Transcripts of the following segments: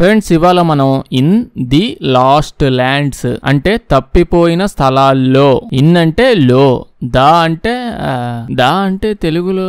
Friends, ఇవాళ మనం in the last lands అంటే తప్పిపోయిన స్థలాల్లో, ఇన్ అంటే లో, దా అంటే తెలుగులో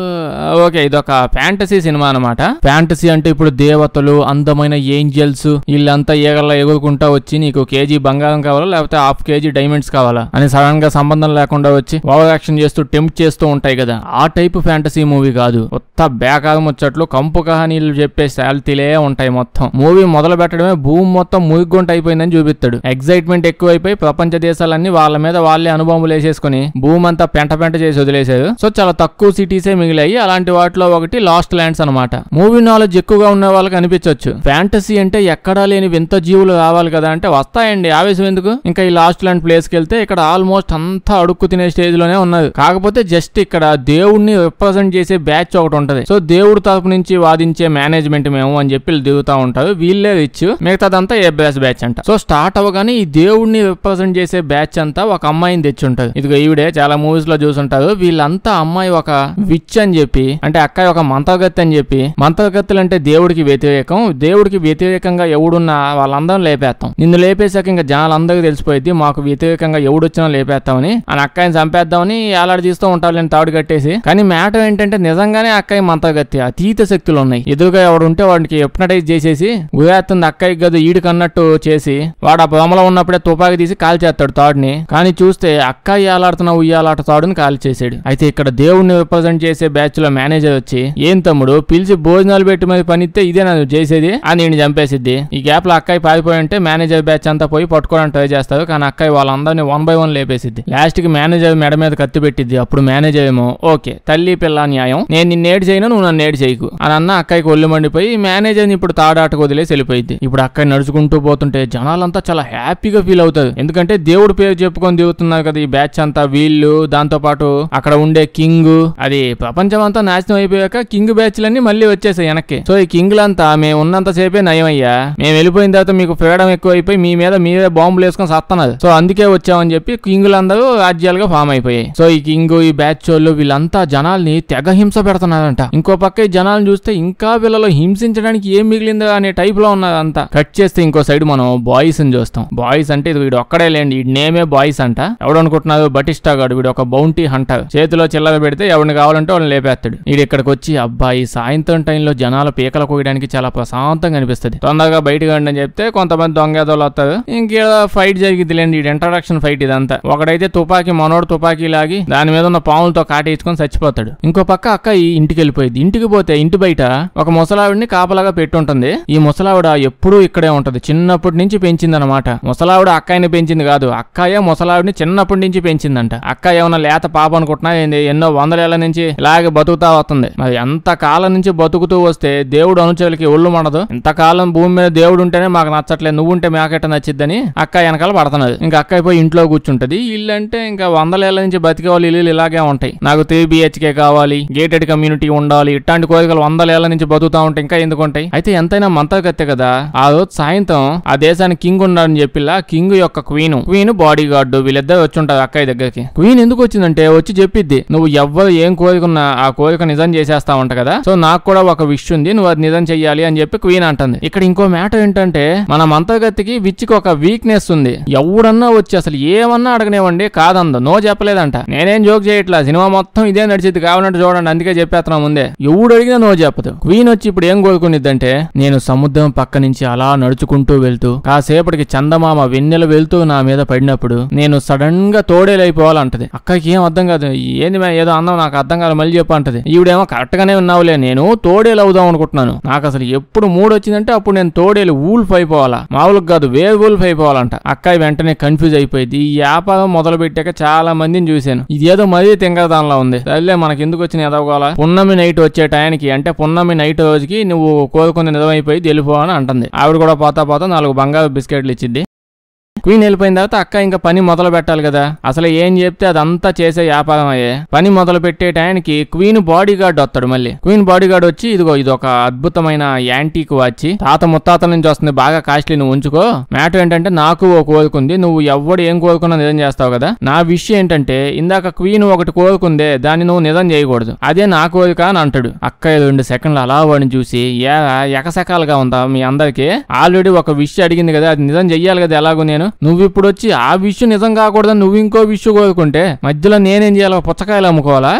ఓకే, ఇదొక ఫ్యాంటసీ సినిమా అనమాట. ఫ్యాంటసీ అంటే ఇప్పుడు దేవతలు, అందమైన ఏంజల్స్ వీళ్ళంతా ఈగల్లో ఎగురుకుంటా వచ్చి నీకు కేజీ బంగారం కావాలా లేకపోతే హాఫ్ కేజీ డైమండ్స్ కావాలా అని సడన్ గా సంబంధం లేకుండా వచ్చి ఓవర్ యాక్షన్ చేస్తూ టెంప్ట్ చేస్తూ ఉంటాయి కదా, ఆ టైప్ ఫ్యాంటసీ మూవీ కాదు. కొత్త బేకారం వచ్చట్లు కంపు కహానీలు చెప్పే శాల్తీలే ఉంటాయి. మొత్తం మూవీ మొదలు పెట్టడమే భూమి మొత్తం మురిగుంట అయిపోయిందని చూపిస్తాడు. ఎగ్జైట్మెంట్ ఎక్కువైపోయి ప్రపంచ దేశాలన్నీ వాళ్ళ మీద వాళ్ళే అనుభవం వేసేసుకుని భూమి అంతా పెంట చేసి వదిలేశారు. సో చాలా తక్కువ సిటీసే మిగిలాయి. అలాంటి వాటిలో ఒకటి లాస్ట్ ల్యాండ్స్ అనమాట. మూవీ నాలెడ్జ్ ఎక్కువగా ఉన్న వాళ్ళకి అనిపించవచ్చు, ఫ్యాంటసీ అంటే ఎక్కడా లేని వింత జీవులు రావాలి కదా అంటే వస్తాయండి, ఆవేశం ఎందుకు. ఇంకా ఈ లాస్ట్ ల్యాండ్ ప్లేస్ కి వెళ్తే ఇక్కడ ఆల్మోస్ట్ అంతా అడుక్కు తినే స్టేజ్ లోనే ఉన్నది. కాకపోతే జస్ట్ ఇక్కడ దేవుడిని రిప్రజెంట్ చేసే బ్యాచ్ ఒకటి ఉంటది. సో దేవుడి తరపు నుంచి వాదించే మేనేజ్మెంట్ మేము అని చెప్పి దిగుతా ఉంటారు. వీళ్ళే రిచ్, మిగతాదంతా ఏ బ్యాచ్ అంట. సో స్టార్ట్ అవ్వగానే ఈ దేవుడిని రిప్రజెంట్ చేసే బ్యాచ్ అంతా ఒక అమ్మాయిని తెచ్చి ఉంటది. ఇదిగో ఈవిడే చాలా మూవీస్ లో చూసుంటారు. వీళ్ళంతా అమ్మాయి ఒక విచ్ అని చెప్పి, అంటే అక్కాయి ఒక మంత్రగత్తి అని చెప్పి, మంత్రగత్తులు అంటే దేవుడికి వ్యతిరేకం, దేవుడికి వ్యతిరేకంగా ఎవడున్నా వాళ్ళందరం లేపేస్తాం, నిన్ను లేపేశాక ఇంకా జనాలందరికీ తెలిసిపోయింది మాకు వ్యతిరేకంగా ఎవడొచ్చినా లేపేస్తామని అని అక్కాయిని చంపేద్దామని ఏలాడి తీస్తూ ఉంటారు నేను తాడు కట్టేసి. కానీ మ్యాటర్ ఏంటంటే నిజంగానే అక్కాయి మంత్రగత్తి, అతీత శక్తులు ఉన్నాయి. ఎదురుగా ఎవడు ఉంటే వాడికి హిప్నటైజ్ చేసేసి ఉయాత్తుంది అక్కాయి గదు ఈడికన్నట్టు చేసి వాడు ఆ బొమ్మలో ఉన్నప్పుడే తుపాకి తీసి కాల్ చేస్తాడు తాడుని. కానీ చూస్తే అక్కాయి ఏలాడుతున్న ఉయ్యాలాట తాడుని కాల్ చేసాడు. అయితే ఇక్కడ దేవుడిని రిప్రజెంట్ చేసే బ్యాచ్ లో మేనేజర్ వచ్చి ఏం తమ్ముడు పిలిచి భోజనాలు పెట్టి మరి పనిస్తే ఇదే నన్ను చేసేది అని నేను చంపేసిద్ది. ఈ గ్యాప్ లో అక్కాయి పారిపోయి ఉంటే మేనేజర్ బ్యాచ్ అంతా పోయి పట్టుకోవడానికి ట్రై చేస్తారు. కానీ అక్కాయి వాళ్ళందరినీ 1 by 1 లేపేసిద్ది. లాస్ట్ కి మేనేజర్ మెడ మీద కత్తి పెట్టిద్ది. అప్పుడు మేనేజర్ ఏమో ఓకే తల్లి పిల్ల న్యాయం, నేను నిన్ను ఏడు చేయను నువ్వు నన్ను ఏడు చేయకు అని అన్న అక్కాయికి ఒళ్ళు మండిపోయి మేనేజర్ని ఇప్పుడు తాడాటకు వదిలేసి వెళ్ళిపోయింది. ఇప్పుడు అక్కాయి నడుచుకుంటూ పోతుంటే జనాలంతా చాలా హ్యాపీగా ఫీల్ అవుతారు. ఎందుకంటే దేవుడి పేరు చెప్పుకొని దిగుతున్నారు కదా ఈ బ్యాచ్ అంతా. వీళ్ళు దాంతో పాటు అక్కడ ఉండే కింగ్, అది ప్రపంచం అంతా నాశనం అయిపోయాక కింగ్ బ్యాచ్లన్నీ మళ్ళీ వచ్చేసాయి వెనక్కి. సో ఈ కింగ్లంతా మేము ఉన్నంత సేపే నయమయ్యా, మేము వెళ్ళిపోయిన తర్వాత మీకు ఫ్రీడమ్ ఎక్కువ అయిపోయి మీ మీద మీరే బాంబులు వేసుకొని సత్తన్నారు, సో అందుకే వచ్చామని చెప్పి కింగులందరూ రాజ్యాలుగా ఫామ్ అయిపోయాయి. సో ఈ కింగ్ ఈ బ్యాచ్ వాళ్ళు వీళ్ళంతా జనాల్ని తెగ హింస పెడుతున్నారంట. ఇంకో పక్క ఈ జనాలను చూస్తే ఇంకా వీళ్ళలో హింసించడానికి ఏం మిగిలిందా అనే టైప్ లో ఉన్నదంతా. కట్ చేస్తే ఇంకో సైడ్ మనం బాయ్స్ ని చూస్తాం. బాయ్స్ అంటే ఇది వీడు ఒక్కడే లేండి, ఈ నేమే బాయ్స్ అంట. ఎవడనుకుంటున్నారు బటిస్టా గాడు, వీడు ఒక బౌంటీ హంటర్, చేతిలో చిల్లర పెడితే ఎవరిని కావాలంటే వాళ్ళని లేపేస్తాడు. వీడు ఇక్కడికి వచ్చి అబ్బాయి సాయంత్రం టైంలో జనాల పీకలు కోయడానికి చాలా ప్రశాంతంగా అనిపిస్తుంది, తొందరగా బయటకు రండి అని చెప్తే కొంతమంది దొంగేదోళ్ళు వస్తారు. ఇంకే ఫైట్ జరిగింది లేండి, ఇంట్రడక్షన్ ఫైట్ ఇదంతా. ఒకడైతే తుపాకీ మనోడు తుపాకీ లాగి దాని మీద ఉన్న పాములతో కాటేసుకొని చచ్చిపోతాడు. ఇంకో పక్క అక్క ఇంటికి వెళ్ళిపోయింది. ఇంటికి పోతే ఇంటి బయట ఒక ముసలావిడిని కాపలాగా పెట్టుంటుంది. ఈ ముసలావిడ ఎప్పుడూ ఇక్కడే ఉంటది, చిన్నప్పటి నుంచి పెంచింది అనమాట. ముసలావిడ అక్కాయిని పెంచింది కాదు, అక్కాయే ముసలావిడిని చిన్నప్పటి నుంచి పెంచిందంట. అక్క ఏమన్నా లేత పాప అనుకుంటున్నా ఎన్నో 100 ఏళ్ల నుంచి ఇలాగే బతుకుతా వస్తుంది. మరి ఎంత కాలం నుంచి బతుకుతూ వస్తే దేవుడు అనుచరులకి ఒళ్ళు మనదు. ఇంతకాలం భూమి మీద దేవుడు ఉంటేనే మాకు నచ్చట్లేదు, నువ్వు ఉంటే మాకెట్ట నచ్చిద్దని అక్క వెనకాల పడుతున్నది. ఇంకా అక్క పోయి ఇంట్లో కూర్చుంటది. ఇల్లు అంటే ఇంకా 100 ఏళ్ల నుంచి బతికే వాళ్ళు ఇల్లు ఇలాగే ఉంటాయి. నాకు 3 BHK కావాలి, గేటెడ్ కమ్యూనిటీ ఉండాలి, ఇట్లాంటి కోరికలు 100 ఏళ్ల నుంచి బతుకుతా ఉంటే ఇంకా ఎందుకు ఉంటాయి. అయితే ఎంతైనా మంత్రగత్తె కదా. ఆ రోజు సాయంత్రం ఆ దేశానికి కింగ్ ఉన్నాడని చెప్పిలా కింగ్ యొక్క క్వీన్ బాడీ గార్డు వీళ్ళిద్దరు వచ్చి ఉంటారు అక్కయ్య దగ్గరికి. క్వీన్ ఎందుకు వచ్చిందంటే వచ్చి చెప్పిద్ది, నువ్వు ఎవ్వరు ఏం కోరికున్నా ఆ కోరిక నిజం చేసేస్తా ఉంటా కదా, సో నాకు కూడా ఒక విష్ ఉంది, నువ్వు అది నిజం చెయ్యాలి అని చెప్పి క్వీన్ అంటుంది. ఇక్కడ ఇంకో మ్యాటర్ ఏంటంటే మన మంత్రగత్తికి విచ్చికి ఒక వీక్నెస్ ఉంది. ఎవడన్నా వచ్చి అసలు ఏమన్నా అడగనేవ్వండి కాదందు, నో చెప్పలేదంట. నేనేం జోక్ చేయట్లా, సినిమా మొత్తం ఇదే నడిచింది కావాలంటే చూడండి, అందుకే చెప్పేస్తున్నా ముందే. ఎవడు అడిగినా నో చెప్పదు. క్వీన్ వచ్చి ఇప్పుడు ఏం కోరుకునిద్దంటే నేను సముద్రం పక్క నుంచి అలా నడుచుకుంటూ వెళ్తూ కాసేపటికి చందమామ వెన్నెల వెళ్తూ నా మీద పడినప్పుడు నేను సడన్ గా తోడేలైపోవాలంటది. అక్కకి ఏం అర్థం కాదు, ఏంది ఏదో అందం నాకు అర్థం కాదు మళ్ళీ చెప్పు అంటది. ఈవిడేమో కరెక్ట్ గానే ఉన్నావులే, నేను తోడేలు అవుదాం అనుకుంటున్నాను, నాకు అసలు ఎప్పుడు మూడు వచ్చిందంటే అప్పుడు నేను తోడేలు వూల్ఫ్ అయిపోవాలా, మామూలుగా కాదు వేర్ వూల్ఫ్ అయిపోవాలంట. అక్కాయి వెంటనే కన్ఫ్యూజ్ అయిపోయింది. ఈ వ్యాపారం మొదలు పెట్టాక చాలా మందిని చూశాను, ఇదేదో మరీ తింగరదానిలా ఉంది, సర్లే మనకి ఎందుకు వచ్చిన ఎదవగోలా, పున్నమి నైట్ వచ్చే టయానికి అంటే పున్నమి నైట్ రోజుకి నువ్వు కోరుకుంది నిజమైపోయి వెళ్ళిపోవని అంటుంది. ఆవిడ కూడా పోతా పోతా 4 బంగారు బిస్కెట్లు ఇచ్చింది. క్వీన్ వెళ్ళిపోయిన తర్వాత అక్క ఇంకా పని మొదలు పెట్టాలి కదా. అసలు ఏం చెప్తే అదంతా చేసే వ్యాపారం అయ్యే. పని మొదలు పెట్టే టైంకి క్వీన్ బాడీ గార్డ్ వస్తాడు. మళ్ళీ క్వీన్ బాడీ గార్డ్ వచ్చి ఇదిగో ఇది ఒక అద్భుతమైన యాంటీక్ వాచ్, తాత ముత్తాతల నుంచి వస్తుంది, బాగా కాస్ట్లీ, నువ్వు ఉంచుకో. మ్యాటర్ ఏంటంటే నాకు ఓ కోరుకుంది, నువ్వు ఎవడు ఏం కోరుకున్నా నిజం చేస్తావు కదా. నా విషయం ఏంటంటే ఇందాక క్వీన్ ఒకటి కోరుకుందే, దాన్ని నువ్వు నిజం చేయకూడదు, అదే నా కోరిక అని అంటాడు. అక్క 2 సెకండ్లు అలా వాడిని చూసి ఎకసకాలుగా ఉందా మీ అందరికి, ఆల్రెడీ ఒక విషయం అడిగింది కదా, అది నిజం చెయ్యాలి కదా ఎలాగో నేను, నువ్వు ఇప్పుడు వచ్చి ఆ విషయం నిజం కాకూడదని నువ్వు ఇంకో విషయం కోరుకుంటే మధ్యలో నేనేం చేయాలి, పుచ్చకాయలు అమ్ముకోవాలా?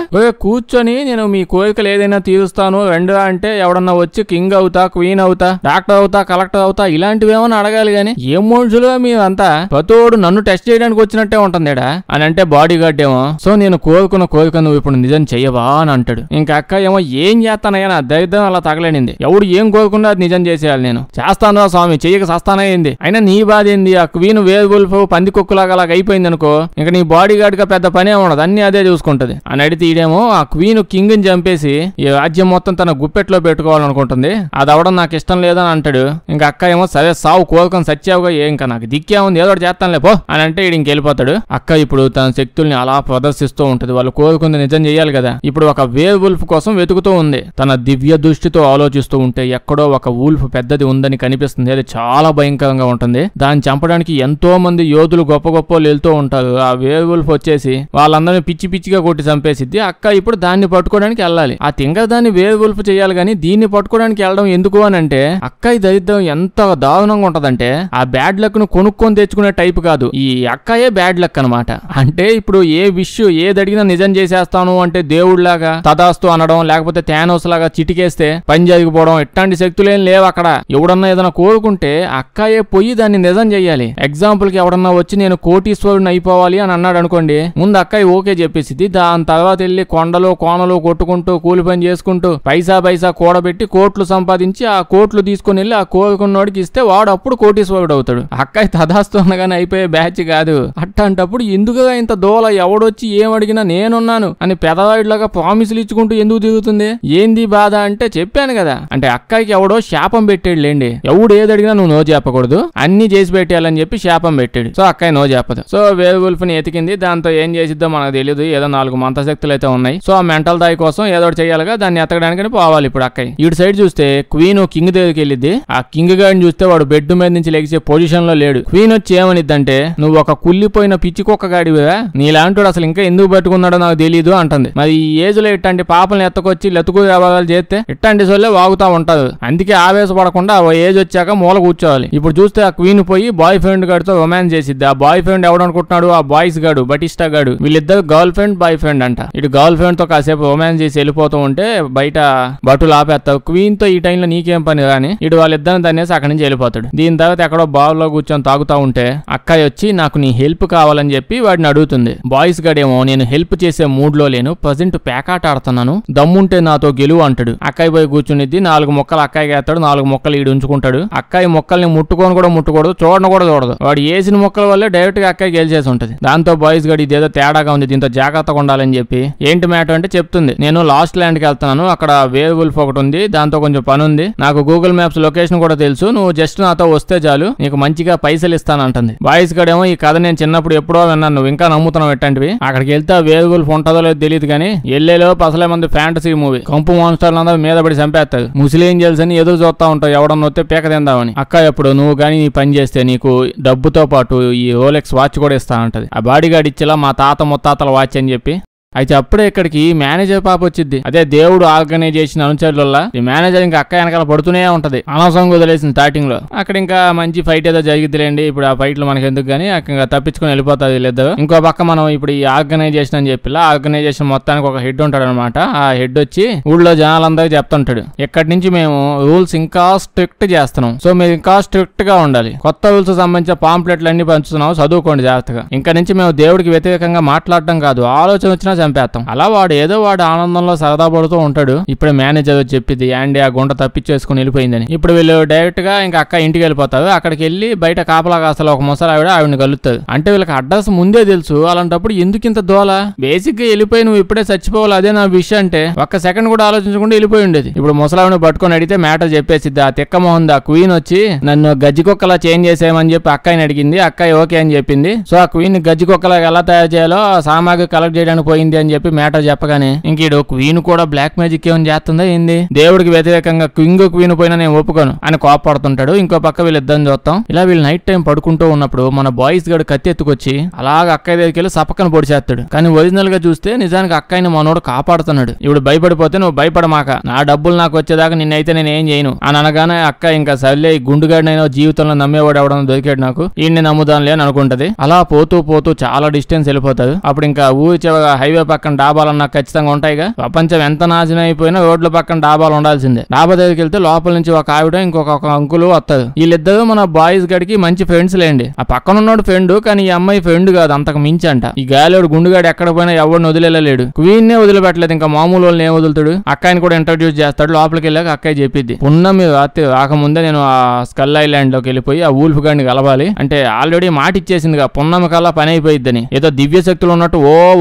కూర్చొని నేను మీ కోరికలు ఏదైనా తీరుస్తాను రెండు అంటే ఎవడన్నా వచ్చి కింగ్ అవుతా, క్వీన్ అవుతా, డాక్టర్ అవుతా, కలెక్టర్ అవుతా ఇలాంటివి ఏమన్నా అడగాలి గానీ ఏం మనుషులుగా మేమంతా, ప్రతోడు నన్ను టెస్ట్ చేయడానికి వచ్చినట్టే ఉంటుందేడా అని అంటే బాడీ గార్డ్ ఏమో, సో నేను కోరుకున్న కోరిక నువ్వు ఇప్పుడు నిజం చెయ్యవా అని అంటాడు. ఇంకా అక్క ఏమో ఏం చేస్తానయ్యా, నా దరిద్రం అలా తగలేనింది, ఎవడు ఏం కోరుకున్నా అది నిజం చేసేయాలి, నేను చేస్తాను స్వామి, చెయ్యక సస్తానయ్యింది, అయినా నీ బాధ ఏంది, ఆ క్వీన్ వేర్ వుల్ఫ్ పంది కుక్కులాగా అలాగ అయిపోయింది అనుకో, ఇంకా నీ బాడీ గార్డ్ గా పెద్ద పనే ఉండదు, అన్ని అదే చూసుకుంటది అని అడిగితే ఈడేమో ఆ క్వీన్ కింగ్ ని చంపేసి ఈ రాజ్యం మొత్తం తన గుప్పెట్లో పెట్టుకోవాలనుకుంటుంది, అది అవడం నాకు ఇష్టం లేదని అంటాడు. ఇంకా అక్క ఏమో సరే సావు, కోరుకొని సచ్చావుగా, ఇంకా నాకు దిక్కే ఉంది, ఏదో చేస్తానులే పో అని అంటే ఈడు ఇంకెళ్ళిపోతాడు. అక్క ఇప్పుడు తన శక్తుల్ని అలా ప్రదర్శిస్తూ ఉంటది, వాళ్ళు కోరుకుంది నిజం చెయ్యాలి కదా. ఇప్పుడు ఒక వేర్ వుల్ఫ్ కోసం వెతుకుతూ ఉంది, తన దివ్య దృష్టితో ఆలోచిస్తూ ఉంటే ఎక్కడో ఒక వుల్ఫ్ పెద్దది ఉందని కనిపిస్తుంది, అది చాలా భయంకరంగా ఉంటుంది, దాన్ని చంపడానికి ఎంతో మంది యోధులు గొప్ప గొప్ప వెళ్తూ ఉంటారు. ఆ వేర్ వుల్ఫ్ వచ్చేసి వాళ్ళందరినీ పిచ్చి పిచ్చిగా కొట్టి చంపేసిద్ది. అక్క ఇప్పుడు దాన్ని పట్టుకోవడానికి వెళ్ళాలి, ఆ తింగ దాన్ని వేర్ వుల్ఫ్ చేయాలి కానీ దీన్ని పట్టుకోవడానికి వెళ్ళడం ఎందుకు అని అంటే అక్క ఈ దరిద్రం ఎంత దారుణంగా ఉంటదంటే ఆ బ్యాడ్ లక్ ను కొనుక్కొని తెచ్చుకునే టైప్ కాదు, ఈ అక్కయే బ్యాడ్ లక్ అనమాట. అంటే ఇప్పుడు ఏ విషయం ఏది అడిగినా నిజం చేసేస్తాను అంటే దేవుడిలాగా తదాస్తు అనడం, లేకపోతే థానోస్ లాగా చిటికేస్తే పని జరిగిపోవడం, ఇట్లాంటి శక్తులేం లేవు అక్కడ. ఎవడన్నా ఏదైనా కోరుకుంటే అక్కయే పోయి దాన్ని నిజం చెయ్యాలి. ఎగ్జాంపుల్ కి ఎవడన్నా వచ్చి నేను కోటీశ్వరుని అయిపోవాలి అని అన్నాడు అనుకోండి, ముందు అక్కయ్య ఓకే చెప్పేసింది, దాని తర్వాత వెళ్ళి కొండలు కోనలు కొట్టుకుంటూ కూలి పని చేసుకుంటూ పైసా కూడబెట్టి కోట్లు సంపాదించి ఆ కోట్లు తీసుకుని వెళ్ళి ఆ కోరుకున్నోడికి ఇస్తే వాడు అప్పుడు కోటీశ్వరుడు అవుతాడు. అక్కయ్య తదాస్తు అనగానే అయిపోయే బ్యాచ్ కాదు. అట్టంటప్పుడు ఎందుకుగా ఇంత దోల, ఎవడొచ్చి ఏం అడిగినా నేనున్నాను అని పెదవాడిలాగా ప్రామిసులు ఇచ్చుకుంటూ ఎందుకు తిరుగుతుంది, ఏంది బాధ అంటే చెప్పాను కదా. అంటే అక్కయ్యకి ఎవడో శాపం పెట్టాడు లేండి, ఎవడు ఏది అడిగినా నువ్వు నో చెప్పకూడదు, అన్ని చేసి పెట్టేయాలని చెప్పి శాపం పెట్టాడు. సో అక్కయ్య నో చెప్పదు. సో వేర్ వుల్ఫ్ ని ఎతికింది, దాంతో ఏం చేసిద్దో మనకు తెలియదు, ఏదో 4 మంత్రశక్తులు అయితే ఉన్నాయి. సో ఆ మెంటల్ దాయి కోసం ఏదో చేయాలిగా, దాన్ని ఎతకడానికి పోవాలి ఇప్పుడు అక్కయ్య. ఇటు సైడ్ చూస్తే క్వీన్ కింగ్ దగ్గరికి వెళ్ళిద్ది. ఆ కింగ్ గారిని చూస్తే వాడు బెడ్ మీద నుంచి లెగిసే పొజిషన్ లో లేడు. క్వీన్ వచ్చి ఏమనిద్దంటే నువ్వు ఒక కుళ్ళిపోయిన పిచ్చి కుక్క గాడివా, నీలాంటి అసలు ఇంకా ఎందుకు పట్టుకున్నాడో నాకు తెలియదు అంటుంది. మరి ఈ ఏజ్ లో ఇట్లాంటి పాపల్ని ఎత్తకొచ్చి లెతుకు వ్యవహారాలు చేస్తే ఇట్లాంటి సోళ్ళే వాగుతా ఉంటారు. అందుకే ఆవేశపడకుండా ఆ ఏజ్ వచ్చాక మూల కూర్చోవాలి. ఇప్పుడు చూస్తే ఆ క్వీన్ పోయి బాయ్ ఫ్రెండ్ గాడితో రొమాన్స్ చేసిద్ది. ఆ బాయ్ ఫ్రెండ్ ఎవడనుకుంటున్నాడు, ఆ బాయ్స్ గాడు బటిస్టా గాడు, వీళ్ళిద్దరు గర్ల్ ఫ్రెండ్ బాయ్ ఫ్రెండ్ అంట. ఇటు గర్ల్ ఫ్రెండ్ తో కాసేపు రొమాన్స్ చేసి వెళ్ళిపోతూ ఉంటే బయట బట్టులు ఆపేస్తావు. క్వీన్ తో ఈ టైంలో నీకేం పని కానీ ఇటు వాళ్ళిద్దరిని తనేసి అక్కడి నుంచి వెళ్ళిపోతాడు. దీని తర్వాత ఎక్కడో బావులో కూర్చొని తాగుతా ఉంటే అక్కయ్య వచ్చి నాకు నీ హెల్ప్ కావాలని చెప్పి వాడిని అడుగుతుంది. బాయ్స్ గడేమో నేను హెల్ప్ చేసే మూడ్ లో లేను, ప్రజెంట్ పేకాట ఆడుతున్నాను, దమ్ముంటే నాతో గెలువు అంటాడు. అక్కయ్య పోయి కూర్చునిద్ది, 4 మొక్కలు అక్కయ్య వేస్తాడు, 4 మొక్కలు ఈడు ఉంచుకుంటాడు. అక్కయ్య మొక్కల్ని ముట్టుకొని కూడా ముట్టుకోడు, చూడను కూడా చూడదు. వాడు వేసిన మొక్కల వల్లే డైరెక్ట్ గా అక్కయ్య గెలిచేసి ఉంటది. దాంతో బాయ్స్ గడి ఇదేదో తేడాగా ఉంది, దీంతో జాగ్రత్తగా ఉండాలని చెప్పి ఏంటి మ్యాటర్ అంటే చెప్తుంది. నేను లాస్ట్ ల్యాండ్ కి వెళ్తున్నాను, అక్కడ వేర్ వుల్ఫ్ ఒకటి ఉంది, దాంతో కొంచెం పని ఉంది, నాకు గూగుల్ మ్యాప్స్ లొకేషన్ కూడా తెలుసు, నువ్వు జస్ట్ నాతో వస్తే చాలు, నీకు మంచిగా పైసలు ఇస్తాను అంటుంది. బాయ్స్ గడేమో ఈ కథ నేను చిన్నప్పుడు ఎప్పుడో విన్నాను, నువ్వు ఇంకా నమ్ముతున్నావు ఎట్టంటివి, అక్కడికి వెళ్తే వేర్ వుల్ఫ్ ఉంటుందో లేదో తెలియదు కానీ ఎల్లేలో అసలే మంది ఫ్యాంటసీ మూవీ, కంపు మాన్స్టర్లు అందరూ మీద పడి చంపేస్తారు, ముస్లిం జెల్స్ అని ఎదురు చూస్తా ఉంటావు ఎవడన్నా వస్తే పీక తిందామని. అక్క ఎప్పుడు నువ్వు కానీ నీ పని చేస్తే నీకు డబ్బుతో పాటు ఈ రోలెక్స్ వాచ్ కూడా ఇస్తానంటది. ఆ బాడీ గార్డ్ ఇచ్చేలా మా తాత ముత్తాతల వాచ్ అని చెప్పి. అయితే అప్పుడే ఇక్కడికి మేనేజర్ పాప వచ్చింది. అదే దేవుడు ఆర్గనైజేషన్ అనుచరుల ఈ మేనేజర్ ఇంకా అక్క వెనకాల పడుతూనే ఉంటది, అనవసరంగా వదిలేసింది స్టార్టింగ్ లో. అక్కడ ఇంకా మంచి ఫైట్ ఏదో జరిగిద్దిలేండి, ఇప్పుడు ఆ ఫైట్ లో మనకి ఎందుకు గానీ అక్కడ తప్పించుకుని వెళ్ళిపోతుంది లేదు. ఇంకో పక్క మనం ఇప్పుడు ఈ ఆర్గనైజేషన్ అని చెప్పి ఆర్గనైజేషన్ మొత్తానికి ఒక హెడ్ ఉంటాడు అనమాట. ఆ హెడ్ వచ్చి ఊళ్ళో జనాలందరికీ చెప్తుంటాడు, ఇక్కడి నుంచి మేము రూల్స్ ఇంకా స్ట్రిక్ట్ చేస్తున్నాం, సో మీరు ఇంకా స్ట్రిక్ట్ గా ఉండాలి, కొత్త రూల్స్ సంబంధించిన పాంప్లెట్లు అన్ని పంచుతున్నాం, చదువుకోండి జాగ్రత్తగా, ఇంకా నుంచి మేము దేవుడికి వ్యతిరేకంగా మాట్లాడటం కాదు, ఆలోచన వచ్చినా చంపేస్తాం. అలా వాడు ఆనందంలో సరదా పడుతూ ఉంటాడు. ఇప్పుడు మేనేజర్ చెప్పింది యాండి ఆ గుంట తప్పించేసుకుని వెళ్ళిపోయిందని. ఇప్పుడు వీళ్ళు డైరెక్ట్ గా ఇంకా అక్క ఇంటికి వెళ్ళిపోతారు. అక్కడికి వెళ్ళి బయట కాపలా కాస్తలో ఒక ముసలి ఆవిడని కలుస్తుంది. అంటే వీళ్ళకి అడ్రస్ ముందే తెలుసు. అలాంటప్పుడు ఎందుకు ఇంత దోల? బేసిక్ గా వెళ్ళిపోయి నువ్వు ఇప్పుడే చచ్చిపోవాలి అదే నా విషయం అంటే ఒక్క సెకండ్ కూడా ఆలోచించకుండా వెళ్ళిపోయి ఉండేది. ఇప్పుడు ముసలావిని పట్టుకొని అడిగితే మ్యాటర్ చెప్పేసిద్ది. ఆ తిక్క మొహం ఆ క్వీన్ వచ్చి నన్ను గజ్జికొక్కలా చేంజ్ చేసేయమని చెప్పి అక్కని అడిగింది. అక్కయ్య ఓకే అని చెప్పింది. సో ఆ క్వీన్ గజ్జికొక్కలా ఎలా తయారు చేయాలో సామాగ్రి కలెక్ట్ చేయడానికి పోయింది అని చెప్పి మ్యాటర్ చెప్పగానే ఇంకీడు క్వీన్ కూడా బ్లాక్ మ్యాజిక్ ఏమని చేస్తుందో ఏంది, దేవుడికి వ్యతిరేకంగా కింగ్ క్వీన్ పోయినా నేను ఒప్పుకోను అని కోపడుతుంటాడు. ఇంకో పక్క వీళ్ళిద్దరిని చూస్తాం. ఇలా వీళ్ళు నైట్ టైం పడుకుంటూ ఉన్నప్పుడు మన బాయ్స్ గడు కత్తి ఎత్తుకొచ్చి అలాగ అక్కయ్య దగ్గరికి వెళ్ళి సపక్కన పొడి చేస్తాడు. కానీ ఒరిజినల్ గా చూస్తే నిజానికి అక్కయ్యని మనోడు కాపాడుతున్నాడు. ఇప్పుడు భయపడిపోతే నువ్వు భయపడమాక, నా డబ్బులు నాకు వచ్చేదాకా నిన్నైతే నేను ఏం చేయను అని అనగానే అక్క ఇంకా సర్లే గుండుగాడినైనా జీవితంలో నమ్మేవాడు ఎవడన్నా దొరికాడు నాకు, ఈయన్ని నమ్ముదాంలే అని అనుకుంటది. అలా పోతూ పోతూ చాలా డిస్టెన్స్ వెళ్ళిపోతాడు. అప్పుడు ఇంకా ఊరి హైవే పక్కన డాబాలన్నా ఖచ్చితంగా ఉంటాయిగా. ప్రపంచం ఎంత నాశనం అయిపోయినా రోడ్ల పక్కన డాబాలు ఉండాల్సిందే. డాబా దగ్గరికి వెళ్తే లోపల నుంచి ఒక ఆవిడ ఇంకొక అంకులు వస్తారు. వీళ్ళిద్దరూ మన బాయ్స్ గడికి మంచి ఫ్రెండ్స్ లేండి. ఆ పక్కన ఉన్నాడు ఫ్రెండ్, కానీ ఈ అమ్మాయి ఫ్రెండ్ కాదు, అంతకు మించి అంట. ఈ గాలివాడు గుండుగాడు ఎక్కడ పోయినా ఎవరిని వదిలేలేడు. క్వీన్ నే వదిలిపెట్టలేదు, ఇంకా మామూలు వాళ్ళని ఏం వదులుతాడు. అక్కాయిని కూడా ఇంట్రడ్యూస్ చేస్తాడు. లోపలికి వెళ్ళాక అక్కాయి చెప్పిద్ది, పున్నమి రాత్రి రాకముందే నేను ఆ స్కల్ ఐలాండ్ లోకి వెళ్ళిపోయి ఆ వూల్ఫ్ గాడిని కలవాలి అంటే ఆల్రెడీ మాట ఇచ్చేసిందిగా పున్నమి కల్లా పని అయిపోయిద్దని. ఏదో దివ్య శక్తులు ఉన్నట్టు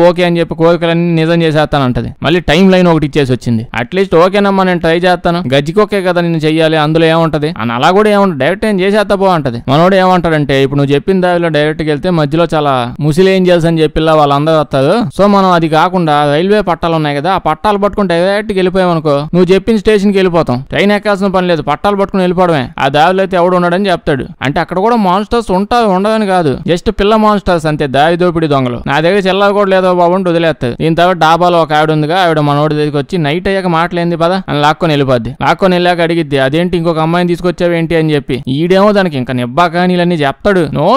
ఓకే అని చెప్పి కోరికలన్నీ నిజం చేసేస్తానంటది. మళ్ళీ టైం లైన్ ఒకటి ఇచ్చేసి వచ్చింది. అట్లీస్ట్ ఓకేనమ్మా నేను ట్రై చేస్తాను, గజ్జికొకే కదా నేను చెయ్యాలి, అందులో ఏముంటది అని అలా కూడా ఏముంటది, డైరెక్ట్ ఏం చేసేస్తా పో అంటది. మనోడు ఏమంటాడంటే ఇప్పుడు నువ్వు చెప్పిన దావిలో డైరెక్ట్ వెళ్తే మధ్యలో చాలా ముసిలి ఏంజల్స్ అని చెప్పిలా వాళ్ళందరూ వస్తారు. సో మనం అది కాకుండా రైల్వే పట్టాలు ఉన్నాయి కదా, ఆ పట్టాలు పట్టుకుని డైరెక్ట్ వెళ్ళిపోయామనుకో నువ్వు చెప్పిన స్టేషన్కి వెళ్ళిపోతాం. ట్రైన్ ఎక్కాల్సిన పని లేదు, పట్టాలు పట్టుకుని వెళ్ళిపోవడమే. ఆ దావిలో అయితే ఎవడు ఉన్నాడని చెప్తాడు. అంటే అక్కడ కూడా మాన్స్టర్స్ ఉంటారు, ఉండదని కాదు, జస్ట్ పిల్ల మాన్స్టర్స్ అంతే, దారి దోపిడి దొంగలు. నా దగ్గర చెల్లారు కూడా లేదో బాబు అంటే వదిలేస్తారు. దీని తర్వాత డాబాలో ఒక ఆవిడ ఉందిగా, ఆవిడ మనోడి దగ్గరికి వచ్చి నైట్ అయ్యాక మాటలేంది పదా అని లాక్కొని వెళ్ళిపోద్ది. లాక్కొని వెళ్ళాక అడిగిద్ది అదేంటి ఇంకొక అమ్మాయిని తీసుకొచ్చావేంటి అని చెప్పి. ఈడేమో దానికి ఇంకా నిబ్బా కానీలన్నీ చెప్తాడు. నో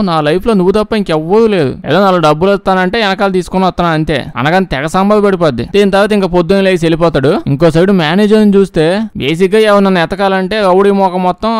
నా లైఫ్ లో నువ్వు తప్ప ఇంకెవ్వరూ లేదు, ఏదో నాలుగు డబ్బులు వస్తానంటే వెనకాల తీసుకుని వస్తాను అంతే అనగానే తెగ సంబంధ పడిపోద్ది. దీని తర్వాత ఇంకా పొద్దున్న లేసి వెళ్ళిపోతాడు. ఇంకో సైడ్ మేనేజర్ చూస్తే బేసిక్ గా ఎవరన్నా ఎతకాలంటే రౌడీ మోక మొత్తం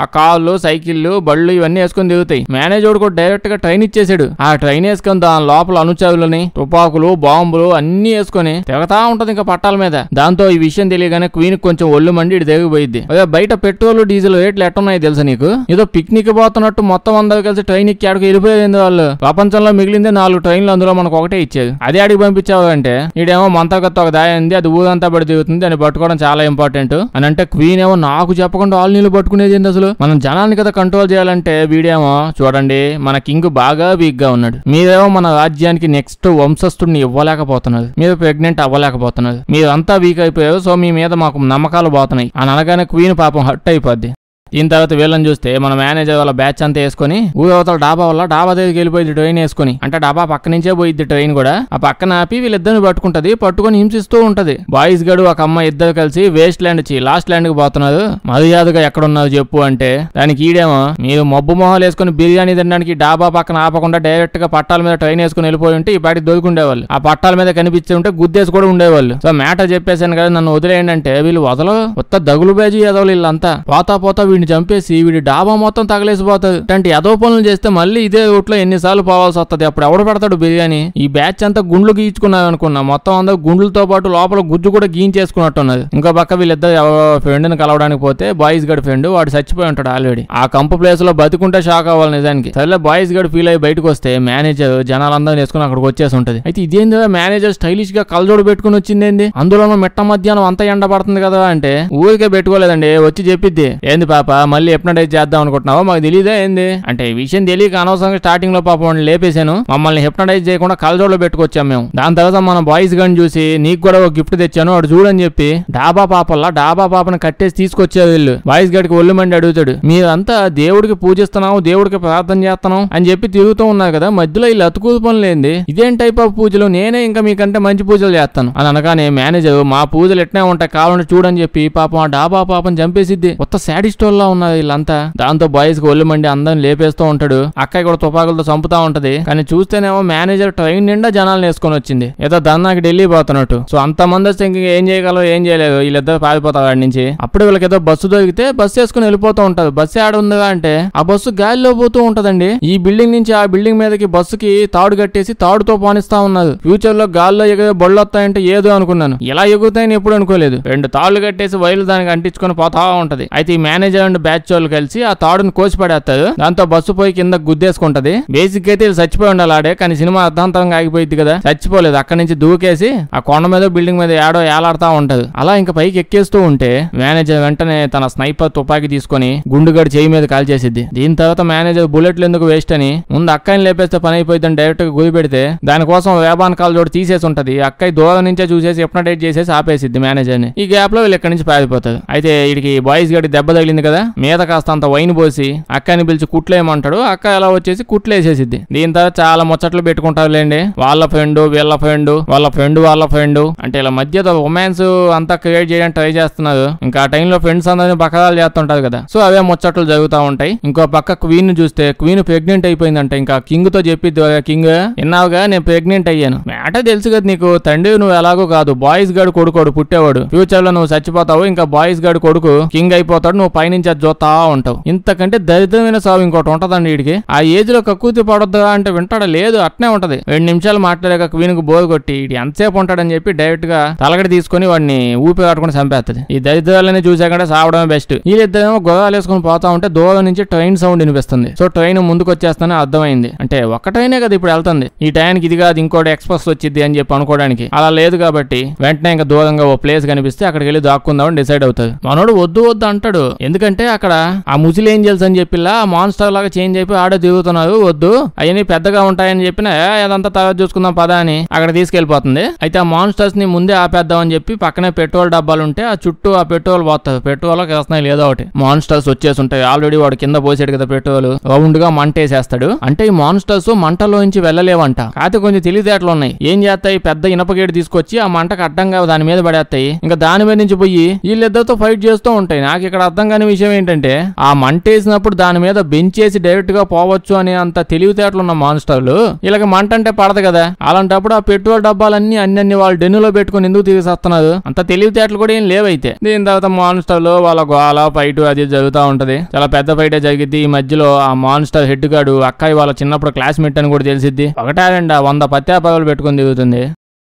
ఆ కార్లు సైకిళ్లు బళ్ళు ఇవన్నీ వేసుకొని దిగుతాయి. మేనేజర్ కూడా డైరెక్ట్ గా ట్రైన్ ఇచ్చేసాడు. ఆ ట్రైన్ వేసుకొని దాని లోపల అనుచరులని తుపాకులు బాంబులు అన్ని వేసుకొని తిరగతా ఉంటది ఇంకా పట్టాల మీద. దాంతో ఈ విషయం తెలియగానే క్వీన్ కొంచెం ఒళ్ళు మండి ఇటు దిగిపోయింది. అదే బయట పెట్రోల్ డీజిల్ రేట్లు ఎట్టున్నాయి తెలుసా నీకు, ఏదో పిక్నిక్ పోతున్నట్టు మొత్తం అందరూ కలిసి ట్రైన్ ఎక్కి ఆడికి వెళ్ళిపోయింది. వాళ్ళు ప్రపంచంలో మిగిలిందే 4 ట్రైన్లు, అందులో మనకు ఒకటే ఇచ్చేది. అదే ఆడికి పంపించావు అంటే ఈడేమో మంతగత్త ఒక దాయ ఉంది, అది ఊరంతా పడి దిగుతుంది, దాన్ని పట్టుకోవడం చాలా ఇంపార్టెంట్ అని అంటే క్వీన్ ఏమో నాకు చెప్పకుండా ఆల్ నీళ్ళు పట్టుకునేది ఏంటి అసలు, మనం జనాన్ని కదా కంట్రోల్ చేయాలంటే వీడేమో చూడండి మన కింగ్ బాగా వీక్ గా ఉన్నాడు, మీరేమో మన రాజ్యానికి నెక్స్ట్ వంశస్థుడిని ఇవ్వలేకపోతున్నారు, మీరు ప్రెగ్నెంట్ అవ్వలేకపోతున్నారు, మీరంతా వీక్ అయిపోయారు, సో మీ మీద మాకు నమ్మకాలు పోతున్నాయి అని అనగానే క్వీన్ పాపం హర్ట్ అయిపోద్ది. దీని తర్వాత వీళ్ళని చూస్తే మన మేనేజర్ వాళ్ళ బ్యాచ్ అంతా వేసుకొని ఊరవతల డాబా వల్ల డాబా దగ్గరికి వెళ్ళిపోయింది ట్రైన్ వేసుకొని. అంటే డాబా పక్క నుంచే పోయిద్ది ట్రైన్ కూడా. ఆ పక్కన ఆపి వీళ్ళిద్దరిని పట్టుకుంటది, పట్టుకొని హింసిస్తూ ఉంటది. బాయ్స్ గడు ఒక అమ్మాయి ఇద్దరు కలిసి వేస్ట్ ల్యాండ్ లాస్ట్ ల్యాండ్ కి పోతున్నారు. మర్యాదగా ఎక్కడున్నారు చెప్పు అంటే దానికి ఈడేమో మీరు మబ్బు మొహాలు వేసుకుని బిర్యానీ తినడానికి డాబా పక్కన ఆపకుండా డైరెక్ట్ గా పట్టాల మీద ట్రైన్ వేసుకుని వెళ్ళిపోయి ఉంటే ఈ పాటికి దొరికిండేవాళ్ళు. ఆ పట్టాల మీద కనిపించి ఉంటే గుద్దేసి కూడా ఉండేవాళ్ళు. సో మ్యాటర్ చెప్పేశాను కదా నన్ను వదిలేయండి అంటే వీళ్ళు వదలు కొత్త దగులు బేజీ ఎదవలు వీళ్ళంతా. పోతా వీడిని చంపేసి వీడి డాబా మొత్తం తగలేసిపోతుంది. అంటే ఎదో పనులు చేస్తే మళ్ళీ ఇదే రూట్లో ఎన్నిసార్లు పోవాల్సి వస్తుంది, అప్పుడు ఎవడు పెడతాడు బిర్యానీ. ఈ బ్యాచ్ అంతా గుండ్లు గీయించుకున్నావు అనుకున్నా, మొత్తం అందరూ గుండ్లతో పాటు లోపల గుజ్జు కూడా గీయించేసుకున్నట్టున్నది. ఇంకో పక్క వీళ్ళిద్దరు ఫ్రెండ్ ని కలవడానికి పోతే బాయ్స్ గడ్ ఫ్రెండ్ వాడు చచ్చిపోయి ఉంటాడు ఆల్రెడీ. ఆ కంపు ప్లేస్ లో బతుకుంటే షాక్ అవ్వాలి నిజానికి. సరే బాయ్స్ గడ్ ఫీల్ అయ్యి బయటకు వస్తే మేనేజర్ జనాలందరూ వేసుకుని అక్కడికి వచ్చేసి ఉంటది. అయితే ఇదేంది మేనేజర్ స్టైలిష్ గా కలజోడు పెట్టుకుని వచ్చిందేంది, అందులోనూ మిట్ట మధ్యాహ్నం అంతా ఎండ పడుతుంది కదా అంటే ఊరికే పెట్టుకోలేదండి, వచ్చి చెప్పిద్ది ఏంది పాప మళ్ళీ హిప్నటైజ్ చేద్దాం అనుకుంటున్నావా, మాకు తెలియదా ఏంది అంటే ఈ విషయం తెలియక అనవసరంగా స్టార్టింగ్ లో పాపం లేపేశాను, మమ్మల్ని హిప్నటైజ్ చేయకుండా కలజోడులో పెట్టుకొచ్చాం మేము. దాని తర్వాత మన బాయ్స్ గన్ చూసి నీకు కూడా ఒక గిఫ్ట్ తెచ్చాను అటు చూడని చెప్పి డాబా పాపను కట్టేసి తీసుకొచ్చేది వీళ్ళు. బాయ్స్ గడికి ఒళ్ళు మండి అడుగుతాడు, మీరంతా దేవుడికి పూజిస్తున్నావు దేవుడికి ప్రార్థన చేస్తున్నాం అని చెప్పి తిరుగుతూ ఉన్నారు కదా, మధ్యలో వీళ్ళు అతుకూరు పనులు ఏంది, ఇదేం టైప్ ఆఫ్ పూజలు, నేనే ఇంకా మీకంటే మంచి పూజలు చేస్తాను అని అనగానే మేనేజర్ మా పూజలు ఎట్నే ఉంటాయి కావాలంటే చూడని చెప్పి పాపం ఆ డాబా పాపం చంపేసిద్ది. కొత్త శాడిస్ట్ వల్ల దెయ్యంలా ఉన్నది వీళ్ళంతా. దాంతో బాయ్స్ కి ఒళ్ళు మండి అందరిని లేపేస్తూ ఉంటాడు. అక్కయ్య కూడా తుపాకులతో చంపుతా ఉంటది. కానీ చూస్తేనేమో మేనేజర్ ట్రైన్ నిండా జనాలను వేసుకొని వచ్చింది, ఏదో దన్నాకి ఢిల్లీ పోతున్నట్టు. సో అంత మంది వస్తే ఇంక ఏం చేయగలరు, ఏం చేయలేదు, వీళ్ళిద్దరు పారిపోతారు వాడి నుంచి. అప్పుడు వీళ్ళకి ఏదో బస్సు దొరికితే బస్సు వేసుకుని వెళ్ళిపోతూ ఉంటారు. బస్సు ఆడ ఉందిగా అంటే ఆ బస్సు గాలిలో పోతూ ఉంటదండి. ఈ బిల్డింగ్ నుంచి ఆ బిల్డింగ్ మీదకి బస్సుకి తాడు కట్టేసి తాడుతో పోనిస్తా ఉన్నారు. ఫ్యూచర్ లో గాల్లో ఎగిరే బళ్ళు వస్తాయంటే ఏదో అనుకున్నాను, ఇలా ఎగురుతాయని ఎప్పుడు అనుకోలేదు. 2 తాళ్లు కట్టేసి వైర్లు దానికి అంటించుకొని పోతా ఉంటది. అయితే ఈ మేనేజర్ అండ్ బ్యాచ్ వాళ్ళు కలిసి ఆ తాడును కోసి పడేస్తారు. దాంతో బస్సు పోయి కింద గుద్దేసుకుంటది. బేసిక్ అయితే వీళ్ళు చచ్చిపోయి ఉండాలి ఆడే, కానీ సినిమా అర్ధాంతరంగా ఆగిపోయింది కదా, చచ్చిపోలేదు. అక్కడి నుంచి దూకేసి ఆ కొండ మీద బిల్డింగ్ మీద ఏడో ఏలాడుతా ఉంటది. అలా ఇంకా పైకి ఎక్కేస్తూ ఉంటే మేనేజర్ వెంటనే తన స్నైపర్ తుపాకీ తీసుకొని గుండుగడి చేయి మీద కాల్చేసిద్ది. దీని తర్వాత మేనేజర్ బుల్లెట్లు ఎందుకు వేస్ట్ అని ముందు అక్కని లేపేస్తే పని అయిపోయిందని డైరెక్ట్ గా గురి పెడితే దానికోసం వేబాన్ కాల్ జోడు తీసేసి ఉంటది. అక్కయ్య దూరం నుంచే చూసేసి ఎప్నటైట్ చేసేసి ఆపేసిద్ది మేనేజర్ ని. ఈ గ్యాప్ లో వీళ్ళు ఎక్కడి నుంచి పారిపోతారు. అయితే వీడికి బాయ్స్ గడి దెబ్బ తగిలింది కదా, మీద కాస్త అంత వైన్ పోసి అక్కని పిలిచి కుట్లేయమంటాడు. అక్క ఎలా వచ్చేసి కుట్లేసేసిద్ది. దీని తర్వాత చాలా ముచ్చట్లు పెట్టుకుంటారు లేండి. వాళ్ళ ఫ్రెండ్ వీళ్ళ ఫ్రెండ్ వాళ్ళ ఫ్రెండ్ వాళ్ళ ఫ్రెండ్ అంటే ఇలా మధ్యలో రొమాన్స్ అంతా క్రియేట్ చేయడానికి ట్రై చేస్తున్నారు. ఇంకా ఆ టైంలో ఫ్రెండ్స్ అందరినీ బకరాలు చేస్తుంటారు కదా, సో అవే ముచ్చట్లు జరుగుతూ ఉంటాయి. ఇంకో పక్క క్వీన్ చూస్తే క్వీన్ ప్రెగ్నెంట్ అయిపోయిందంట. ఇంకా కింగ్ తో చెప్పిద్ది, కింగ్ విన్నావుగా నేను ప్రెగ్నెంట్ అయ్యాను. మ్యాటర్ తెలుసు కదా నీకు, తండ్రి నువ్వు ఎలాగో కాదు, బాయ్స్ గాడు కొడుకోడు పుట్టేవాడు, ఫ్యూచర్ లో నువ్వు చచ్చిపోతావు, ఇంకా బాయ్స్ గాడు కొడుకు కింగ్ అయిపోతాడు, నువ్వు పైనుంచి అది చూస్తా ఉంటావు. ఇంతకంటే దరిద్రమైన సాగు ఇంకోటి ఉంటదండి వీడికి. ఆ ఏజ్ లో కక్కుతి పడొద్దా అంటే వింటాడా, లేదు అట్నే ఉంటది. 2 నిమిషాలు మాట్లాడాక క్వీన్ కు బోర్ కొట్టి ఇటు ఎంతసేపు ఉంటాడని చెప్పి డైరెక్ట్ గా తలగడి తీసుకుని వాడిని ఊపి కట్టుకుని చంపేస్తుంది. ఈ దరిద్రాలని చూసాకంటే సావడమే బెస్ట్. వీళ్ళిద్దరేమో గొడవలు వేసుకుని పోతా ఉంటే దూరం నుంచి ట్రైన్ సౌండ్ వినిపిస్తుంది. సో ట్రైన్ ముందుకు వచ్చేస్తానే అర్థమైంది, అంటే ఒక్క ట్రైనే కదా ఇప్పుడు వెళ్తుంది, ఈ టైంకి ఇది కాదు ఇంకోటి ఎక్స్ప్రెస్ వచ్చింది అని చెప్పి అనుకోవడానికి. అలా లేదు కాబట్టి వెంటనే ఇంకా దూరంగా ఓ ప్లేస్ కనిపిస్తే అక్కడికి వెళ్ళి దాక్కుందామని డిసైడ్ అవుతుంది. మనోడు వద్దు వద్దు అంటాడు, ఎందుకంటే అక్కడ ఆ ముజిల్ ఏంజల్స్ అని చెప్పిలా మాన్స్టర్ లాగా చేంజ్ అయిపోయి ఆడే తిరుగుతున్నారు, వద్దు అవన్నీ పెద్దగా ఉంటాయని చెప్పిన అదంతా తర్వాత చూసుకుందాం పదా అని అక్కడ తీసుకెళ్లిపోతుంది. అయితే ఆ మాన్స్టర్స్ ని ముందే ఆపేద్దాం అని చెప్పి పక్కనే పెట్రోల్ డబ్బాలు ఉంటే ఆ చుట్టూ ఆ పెట్రోల్ పోతుంది. పెట్రోల్ వేస్తున్నాయి లేదో ఒకటి, మాన్స్టర్స్ వచ్చేసి ఉంటాయి. ఆల్రెడీ వాడు కింద పోసాడు కదా పెట్రోల్, రౌండ్ గా మంట వేసేస్తాడు. అంటే ఈ మాన్స్టర్స్ మంటలో నుంచి వెళ్ళలేవంట. కాకపోతే కొంచెం తెలివితేటలు ఉన్నాయి. ఏం చేస్తాయి, పెద్ద ఇనప గేటు తీసుకొచ్చి ఆ మంటకు అడ్డంగా దాని మీద పడేస్తాయి. ఇంకా దాని మీద నుంచి పోయి వీళ్ళిద్దరితో ఫైట్ చేస్తూ ఉంటాయి. నాకు ఇక్కడ అర్థం కాని విషయం ఏంటంటే ఆ మంట వేసినప్పుడు దాని మీద బెంచేసి డైరెక్ట్ గా పోవచ్చు అనే అంత తెలివితేటలు ఉన్న మాన్స్టర్లు వీళ్ళకి మంట అంటే పడదు కదా. అలాంటప్పుడు ఆ పెట్రోల్ డబ్బాలన్నీ అన్ని వాళ్ళు డెన్నులో పెట్టుకుని ఎందుకు తీసేస్తున్నారు, అంత తెలివితేటలు కూడా ఏం లేవైతే. దీని తర్వాత మాన్స్టర్లు వాళ్ళ గోల ఫైట్ అది జరుగుతూ ఉంటది. చాలా పెద్ద ఫైటే జరిగిద్ది. ఈ మధ్యలో ఆ మాన్స్టర్ హెడ్ గాడు అక్కాయి వాళ్ళ చిన్నప్పుడు క్లాస్మేట్ అని కూడా తెలిసిద్ది. ఒకటే 100 పత్యాపాలు పెట్టుకుని దిగుతుంది.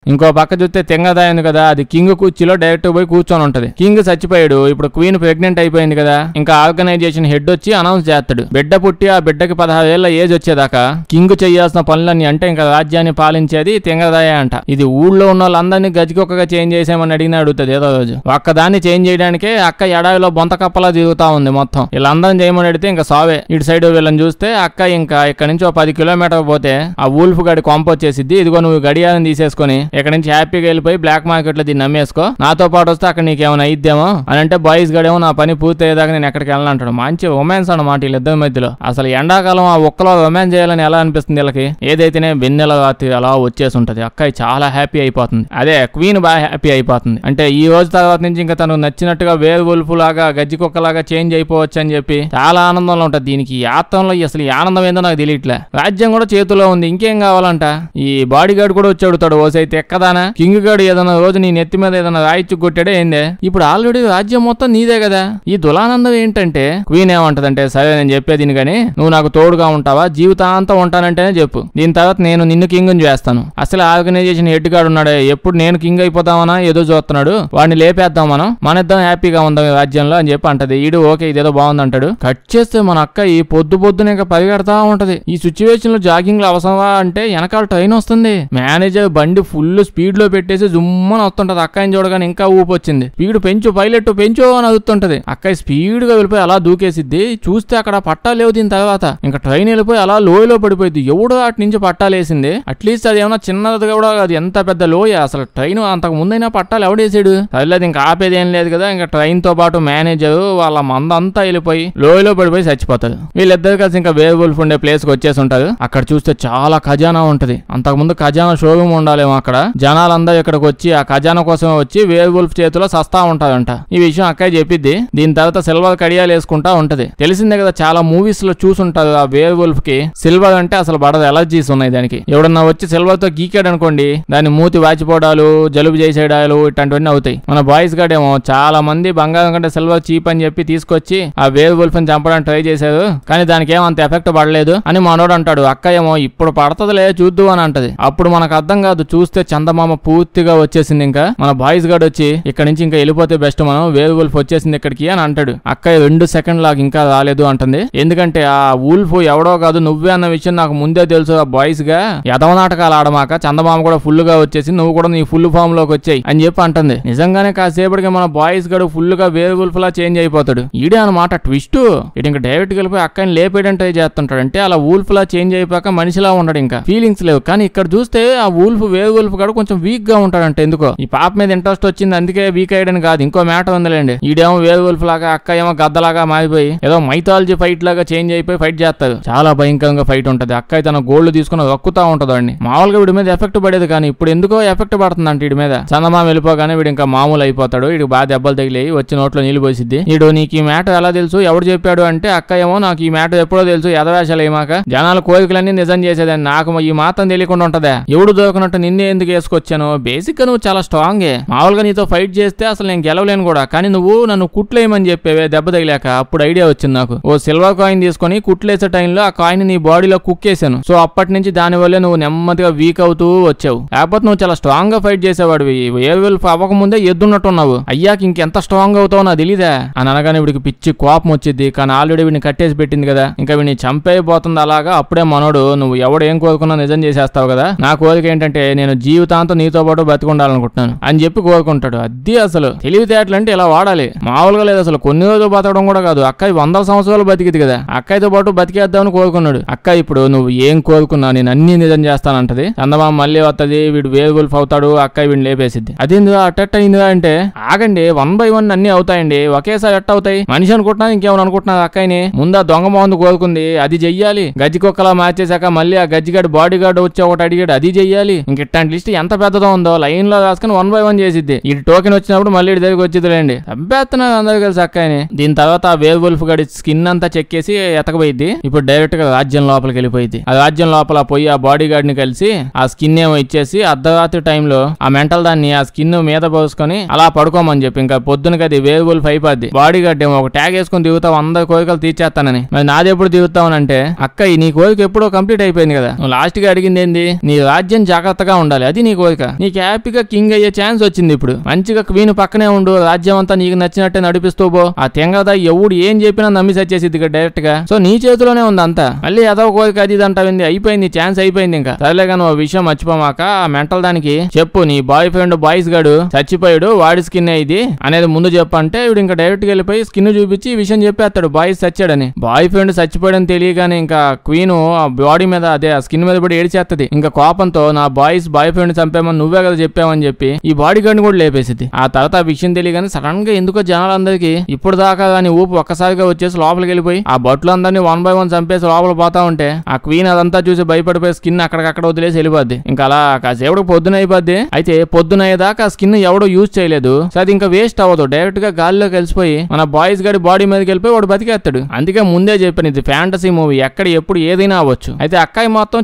ఇంకో పక్క చూస్తే తెంగదాయి ఉంది కదా, అది కింగ్ కుర్చీలో డైరెక్ట్ పోయి కూర్చొని ఉంటది. కింగ్ చచ్చిపోయాడు, ఇప్పుడు క్వీన్ ప్రెగ్నెంట్ అయిపోయింది కదా. ఇంకా ఆర్గనైజేషన్ హెడ్ వచ్చి అనౌన్స్ చేస్తాడు, బిడ్డ పుట్టి ఆ బిడ్డకి 16 ఏళ్ల ఏజ్ వచ్చేదాకా కింగ్ చేయాల్సిన పనులన్నీ, అంటే ఇంకా రాజ్యాన్ని పాలించేది తెంగదాయ అంట. ఇది ఊళ్ళో ఉన్న వాళ్ళందరినీ గజికొక్కగా చేంజ్ చేసామని అడిగిన అడుగుతుంది ఏదో రోజు. ఒక్కదాన్ని చేంజ్ చేయడానికే అక్క ఎడావిలో బొంత కప్పలా తిరుగుతా ఉంది మొత్తం. వీళ్ళందరినీ చేయమని అడిగితే ఇంకా సావే. ఇటు సైడ్ వీళ్ళని చూస్తే అక్క ఇంకా ఇక్కడ నుంచి 10 కిలోమీటర్ పోతే ఆ వూల్ఫ్ గడి కొంప వచ్చేసిద్ది. ఇదిగో నువ్వు గడియాలను తీసేసుకొని ఇక్కడ నుంచి హ్యాపీగా వెళ్ళిపోయి బ్లాక్ మార్కెట్ లో దీన్ని అమ్మేసుకో, నాతో పాటు వస్తే అక్కడ నీకేమైనా అయిద్దేమో అని అంటే బాయ్స్ గడేమో నా పని పూర్తి అయ్యేదాకా నేను ఎక్కడికి వెళ్ళాలంటాడు. మంచి రొమాన్స్ అన్నమాట వీళ్ళిద్దరి మధ్యలో. అసలు ఎండాకాలం ఆ ఒక్కలో రొమాన్స్ చేయాలని ఎలా అనిపిస్తుంది వీళ్ళకి. ఏదైతేనే వెన్నెల రాత్రి అలా వచ్చేసి ఉంటది. అక్కయ్య చాలా హ్యాపీ అయిపోతుంది, అదే క్వీన్ బాగా హ్యాపీ అయిపోతుంది. అంటే ఈ రోజు తర్వాత నుంచి ఇంకా తనకు నచ్చినట్టుగా వేరు వల్ఫ్ లాగా గజ్జి కుక్కలాగా చేంజ్ అయిపోవచ్చు అని చెప్పి చాలా ఆనందంలో ఉంటది. దీనికి ఈ ఆత్రంలో అసలు ఈ ఆనందం ఏందో నాకు తెలియట్లే. రాజ్యం కూడా చేతిలో ఉంది, ఇంకేం కావాలంట. ఈ బాడీ గార్డ్ కూడా వచ్చి అడుగుతాడు, ఓసైతే ఎక్కదానా కింగ్ గాడు ఏదైనా రోజు నీ నెత్తి మీద ఏదైనా రాయిచ్చు కొట్టాడే ఏందే, ఇప్పుడు ఆల్రెడీ రాజ్యం మొత్తం నీదే కదా. ఈ దులానందం ఏంటంటే క్వీన్ ఏమంటదంటే, సరే నేను చెప్పేది కానీ నువ్వు నాకు తోడుగా ఉంటావా, జీవితాంతం ఉంటానంటేనే చెప్పు, దీని తర్వాత నేను నిన్ను కింగ్ చేస్తాను. అసలు ఆర్గనైజేషన్ హెడ్ గాడు ఉన్నాడే, ఎప్పుడు నేను కింగ్ అయిపోతామనా ఏదో చూస్తున్నాడు, వాడిని లేపేద్దాం మన ఇద్దరం హ్యాపీగా ఉందాం రాజ్యంలో అని చెప్పి అంటది. ఈడు ఓకే ఇదేదో బాగుంది అంటాడు. కట్ చేస్తే మన అక్క ఈ పొద్దునే ఇంకా పరిగెడతా ఉంటది. ఈ సిచ్యువేషన్ లో జాగింగ్ లో అవసరమా అంటే వెనకాల ట్రైన్ వస్తుంది. మేనేజర్ బండి ఫుల్ స్పీడ్ లో పెట్టేసి జుమ్మని వస్తుంటది. అక్కాయిని చూడగానే ఇంకా ఊపు వచ్చింది. స్పీడ్ పెంచు పైలట్ పెంచు అని అదుతుంటది. అక్కాయి స్పీడ్ గా వెళ్ళిపోయి అలా దూకేసిద్ది. చూస్తే అక్కడ పట్టాలు లేవు. దీని తర్వాత ఇంకా ట్రైన్ వెళ్ళిపోయి అలా లోయలో పడిపోయింది. ఎవడో అటు నుంచి పట్టాలు వేసింది. అట్లీస్ట్ అది ఏమన్నా చిన్నది కూడా అది ఎంత పెద్ద లోయ అసలు. ట్రైన్ అంతకు ముందైనా పట్టాలు ఎవడేసాడు. సరిలేదు ఇంకా ఆపేది ఏం లేదు కదా. ఇంకా ట్రైన్ తో పాటు మేనేజర్ వాళ్ళ మందంతా వెళ్ళిపోయి లోయలో పడిపోయి చచ్చిపోతారు. వీళ్ళిద్దరు కలిసి ఇంకా వేర్ వుల్ఫ్ ఉండే ప్లేస్ కి వచ్చేసి ఉంటారు. అక్కడ చూస్తే చాలా ఖజానా ఉంటది. అంతకు ముందు ఖజానా షోరూమ్ ఉండాలేమో అక్కడ. అక్కడ జనాలందరూ ఇక్కడికి వచ్చి ఆ ఖజానా కోసమే వచ్చి వేర్ వుల్ఫ్ చేతిలో సస్తా ఉంటారంట. ఈ విషయం అక్కయ్య చెప్పిద్ది. దీని తర్వాత సిల్వర్ కడియాలు వేసుకుంటా ఉంటది. తెలిసిందే కదా, చాలా మూవీస్ లో చూసుంటారు ఆ వేర్ వుల్ఫ్ కి సిల్వర్ అంటే అసలు పడదు, ఎలర్జీస్ ఉన్నాయి దానికి. ఎవడన్నా వచ్చి సిల్వర్ తో గీకాడు అనుకోండి, దాని మూతి వాచిపోవడాలు, జలుబు చేసేయడాలు ఇట్లాంటివన్నీ అవుతాయి. మన బాయ్స్ గాడేమో చాలా మంది బంగారం కంటే సిల్వర్ చీప్ అని చెప్పి తీసుకొచ్చి ఆ వేర్ వుల్ఫ్ ని చంపడానికి ట్రై చేశారు, కానీ దానికి ఏమంత ఎఫెక్ట్ పడలేదు అని మనోడు అంటాడు. అక్క ఏమో ఇప్పుడు పడతదిలే చూద్దు అని అంటది. అప్పుడు మనకు అర్థం కాదు, చూస్తే చందమామ పూర్తిగా వచ్చేసింది. ఇంకా మన బాయ్స్ గాడు వచ్చి ఇక్కడ నుంచి ఇంకా వెళ్ళిపోతే బెస్ట్, మనం వేర్ వుల్ఫ్ వచ్చేసింది ఇక్కడికి అని అంటాడు. అక్క 2 సెకండ్ లాగా ఇంకా రాలేదు అంటుంది. ఎందుకంటే ఆ వుల్ఫ్ ఎవడో కాదు నువ్వే అన్న విషయం నాకు ముందే తెలుసు. ఆ బాయ్స్ గా యదవ నాటకాలు ఆడమాక, చందమామ కూడా ఫుల్ గా వచ్చేసి నువ్వు కూడా నీ ఫుల్ ఫామ్ లోకి వచ్చాయి అని చెప్పి అంటుంది. నిజంగానే కాసేపటికి మన బాయ్స్ గడు ఫుల్ గా వేర్ వుల్ఫ్ లా చేంజ్ అయిపోతాడు. ఈడే అనమాట ట్విస్ట్. ఇటు ఇంకా డైరెక్ట్ వెళ్ళిపోయి అక్కని లేపేయడం ట్రై చేస్తుంటాడు. అంటే అలా వుల్ఫ్ లా చేంజ్ అయిపోయాక మనిషిలా ఉండడు, ఇంకా ఫీలింగ్స్ లేవు. కానీ ఇక్కడ చూస్తే ఆ వుల్ఫ్ వేర్ వుల్ఫ్ గడు కొంచెం వీక్ గా ఉంటాడంటే ఎందుకో ఈ పాప మీద ఇంట్రెస్ట్ వచ్చింది, అందుకే వీక్ అయ్యడం కాదు, ఇంకో మ్యాటర్ ఉందిలేండి. ఈడేమో వేర్ వుల్ఫ్ లాగా, అక్క ఏమో గద్దలాగా మారిపోయి ఏదో మైథాలజీ ఫైట్ లాగా చేంజ్ అయిపోయి ఫైట్ చేస్తారు. చాలా భయంకరంగా ఫైట్ ఉంటది. అక్క తన గోల్డ్ తీసుకుని రక్కుతా ఉంటది వాడిని. మామూలుగా వీడి మీద ఎఫెక్ట్ పడేది, కానీ ఇప్పుడు ఎందుకో ఎఫెక్ట్ పడుతుంది అంటే వీడి మీద. చందమామ వెళ్ళిపోగానే వీడు ఇంకా మామూలు అయిపోతాడు. వీడికి బాగా దెబ్బలు తగిలి వచ్చి నోట్లో నీళ్ళు పోసిద్ది. వీడు నీకు ఈ మ్యాటర్ ఎలా తెలుసు, ఎవడు చెప్పాడు అంటే అక్క ఏమో నాకు ఈ మ్యాటర్ ఎప్పుడో తెలుసు, ఎదవేషాలు ఏమాక జనాల కోరికలన్నీ నిజం చేసేదాన్ని, నాకు ఈ మాత్రం తెలియకుండా ఉంటదా, ఎవడు దొరకనట్టు నిన్నే ఎందుకు వేసుకొచ్చాను. బేసిక్ గా నువ్వు చాలా స్ట్రాంగే, మామూలుగా నీతో ఫైట్ చేస్తే అసలు నేను గెలవలేను కూడా, కానీ నువ్వు నన్ను కుట్లేయమని చెప్పేవే దెబ్బ తగిలాక. అప్పుడు ఐడియా వచ్చింది నాకు, ఓ సిల్వర్ కాయిన్ తీసుకొని కుట్లేసే టైంలో ఆ కాయిన్ నీ బాడీలో కుక్కేసాను. సో అప్పటి నుంచి దాని వల్లే నువ్వు నెమ్మదిగా వీక్ అవుతూ వచ్చావు. లేకపోతే నువ్వు చాలా స్ట్రాంగ్ గా ఫైట్ చేసేవాడివి. వేర్ వుల్ఫ్ అవ్వకముందే ఎద్దున్నట్టున్నావు, అయ్యాక ఇంకెంత స్ట్రాంగ్ అవుతావు నాకు తెలీదా అని అనగానే వీడికి పిచ్చి కోపం వచ్చింది. కానీ ఆల్రెడీ వీడిని కట్టేసి పెట్టింది కదా, ఇంకా వీడిని చంపైపోతుంది. అలాగా అప్పుడే మనోడు నువ్వు ఎవడు ఏం కోరుకున్నా నిజం చేసేస్తావు కదా, నా కోరిక ఏంటంటే నేను జీవితాంతం నీతో పాటు బతికుండాలనుకుంటున్నాను అని చెప్పి కోరుకుంటాడు. అది అసలు తెలివితేటలు అంటే ఇలా వాడాలి, మామూలుగా లేదు అసలు. కొన్ని రోజులు బతకడం కూడా కాదు, అక్క 100 సంవత్సరాలు బతికిది కదా, అక్కయ్యతో పాటు బతికేద్దామని కోరుకున్నాడు. అక్క ఇప్పుడు నువ్వు ఏం కోరుకున్నా నేను అన్ని నిజం చేస్తానంటది. చందమామ మళ్ళీ వస్తుంది, వీడు వేర్ వుల్ఫ్ అవుతాడు, అక్కయ్య వీడిని లేపేసిద్ది. అదేందుగా అట్టట్ట అయిందిగా అంటే ఆగండి, 1 by 1 అన్ని అవుతాయండి, ఒకేసారి ఎట్ట అవుతాయి, మనిషి అనుకుంటున్నా ఇంకేమని అనుకుంటున్నారు. అక్కయ్యని ముందు ఆ దొంగ మొహంది కోరుకుంది, అది చెయ్యాలి. గజ్జి కుక్కలా మార్చేశాక మళ్ళీ ఆ గజ్జిగాడు బాడీ గార్డ్ వచ్చి ఒకటి అడిగాడు, అది చెయ్యాలి. ఇంక ఇట్లాంటి లిస్ట్ ఎంత పెద్దదో ఉందో లైన్ లో రాసుకుని 1 by 1 చేసిద్ది. ఈ టోకెన్ వచ్చినప్పుడు మళ్ళీ దగ్గరికి వచ్చిద్దిలేండి. చంపేస్తున్నారు అందరు కలిసి అక్కయ్యని. దీని తర్వాత ఆ వేర్ వుల్ఫ్ గడి స్కిన్ అంతా చెక్కేసి ఎతకపోయింది. ఇప్పుడు డైరెక్ట్ గా రాజ్యం లోపలికి వెళ్ళిపోయింది. ఆ రాజ్యం లోపల పోయి ఆ బాడీ గార్డ్ ని కలిసి ఆ స్కిన్ ఏమో ఇచ్చేసి అర్ధరాత్రి టైంలో ఆ మెంటల్ దాన్ని ఆ స్కిన్ మీద పోసుకొని అలా పడుకోమని చెప్పి ఇంకా పొద్దునకి అది వేర్ వుల్ఫ్ అయిపోద్ది. బాడీ గార్డ్ ఏమో ఒక ట్యాగ్ వేసుకుని దిగుతావు, 100 కోరికలు తీర్చేస్తానని. మరి నాది ఎప్పుడు దిగుతావనంటే అక్క నీ కోరిక ఎప్పుడో కంప్లీట్ అయిపోయింది కదా, నువ్వు లాస్ట్ గా అడిగింది ఏంది, నీ రాజ్యం జాగ్రత్తగా ఉండాలి, అది నీ కోరిక. నీకు హ్యాపీగా కింగ్ అయ్యే ఛాన్స్ వచ్చింది. ఇప్పుడు మంచిగా క్వీన్ పక్కనే ఉండు, రాజ్యం అంతా నీకు నచ్చినట్టే నడిపిస్తూ పో. ఆ తెంగదా ఎవడు ఏం చెప్పినా నమ్మి సచ్చేసిద్ది డైరెక్ట్ గా. సో నీ చేతిలోనే ఉంది అంతా. మళ్ళీ ఏదో కోరిక అది ఇది అంటావింది, అయిపోయింది ఛాన్స్ అయిపోయింది. ఇంకా సరేలేగా నువ్వు విషయం మర్చిపోమాక ఆ మెంటల్ దానికి చెప్పు, నీ బాయ్ ఫ్రెండ్ బాయ్స్ గాడు చచ్చిపోయాడు, వాడి స్కిన్ ఇది అనేది ముందు చెప్పంటే వీడు ఇంకా డైరెక్ట్ గా వెళ్ళిపోయి స్కిన్ చూపించి ఈ విషయం చెప్పేస్తాడు, బాయ్స్ చచ్చాడని. బాయ్ ఫ్రెండ్ చచ్చిపోయాడని తెలియగానే ఇంకా క్వీన్ ఆ బాడీ మీద అదే ఆ స్కిన్ మీద పడి ఏడిచేస్తది. ఇంకా కోపంతో నా బాయ్ ఫ్రెండ్ చంపేమని నువ్వే కదా చెప్పామని చెప్పి ఈ బాడీ గార్డ్ కూడా లేపేసింది. ఆ తర్వాత ఆ విషయం తెలియగానే సడన్ గా ఎందుకో జనాలందరికీ ఇప్పుడు దాకా దాని ఊపు ఒక్కసారిగా వచ్చేసి లోపలికి వెళ్ళిపోయి ఆ బట్టలందరినీ 1 by 1 చంపేసి లోపల పోతా ఉంటే ఆ క్వీన్ అదంతా చూసి భయపడిపోయి స్కిన్ అక్కడికక్కడ వదిలేసి వెళ్ళిపోద్ది. ఇంకా అలా కాసేపుడు పొద్దున అయిపోద్ది. అయితే పొద్దున అయ్యేదాకా స్కిన్ ఎవడో యూజ్ చేయలేదు. సో అది ఇంకా వేస్ట్ అవ్వదు, డైరెక్ట్ గా గాలిలో కలిసిపోయి మన బాయ్స్ గారి బాడీ మీదకి వెళ్ళిపోయి వాడు బతికేస్తాడు. అందుకే ముందే చెప్పాను ఇది ఫ్యాంటసీ మూవీ, ఎక్కడ ఎప్పుడు ఏదైనా అవ్వచ్చు. అయితే అక్కాయి మొత్తం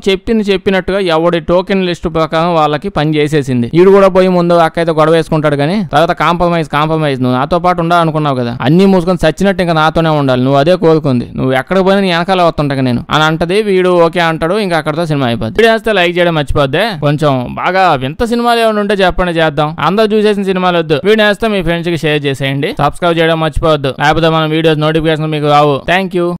చెప్పినట్టుగా ఎవడి టోకెన్ లిస్ట్ ప్రకారం వాళ్ళకి పని చేసేసింది. ఈడు కూడా పోయి ముందు అక్కయితే గొడవ వేసుకుంటాడు, కానీ తర్వాత కాంప్రమైజ్ నువ్వు నాతో పాటు ఉండాలనుకున్నావు కదా, అన్ని మూసుకొని చచ్చినట్టు ఇంకా నాతోనే ఉండాలి, నువ్వు అదే కోరుకుంది, నువ్వు ఎక్కడికి పోయినా నీ వెనకాల వస్తుంటా నేను అని అంటది. వీడు ఓకే అంటాడు. ఇంకా అక్కడతో సినిమా అయిపోద్ది. వీడియో వేస్తే లైక్ చేయడం మర్చిపోద్ది. కొంచెం బాగా వింత సినిమాలు ఏమైనా ఉంటే చెప్పండి, చేద్దాం. అందరూ చూసేసిన సినిమాలు వద్దు, వీడియో వేస్తే మీ ఫ్రెండ్స్ కి షేర్ చేసేయండి. సబ్స్క్రైబ్ చేయడం మర్చిపోవద్దు, లేకపోతే మన వీడియోస్ నోటిఫికేషన్ మీకు రావు. Thank you.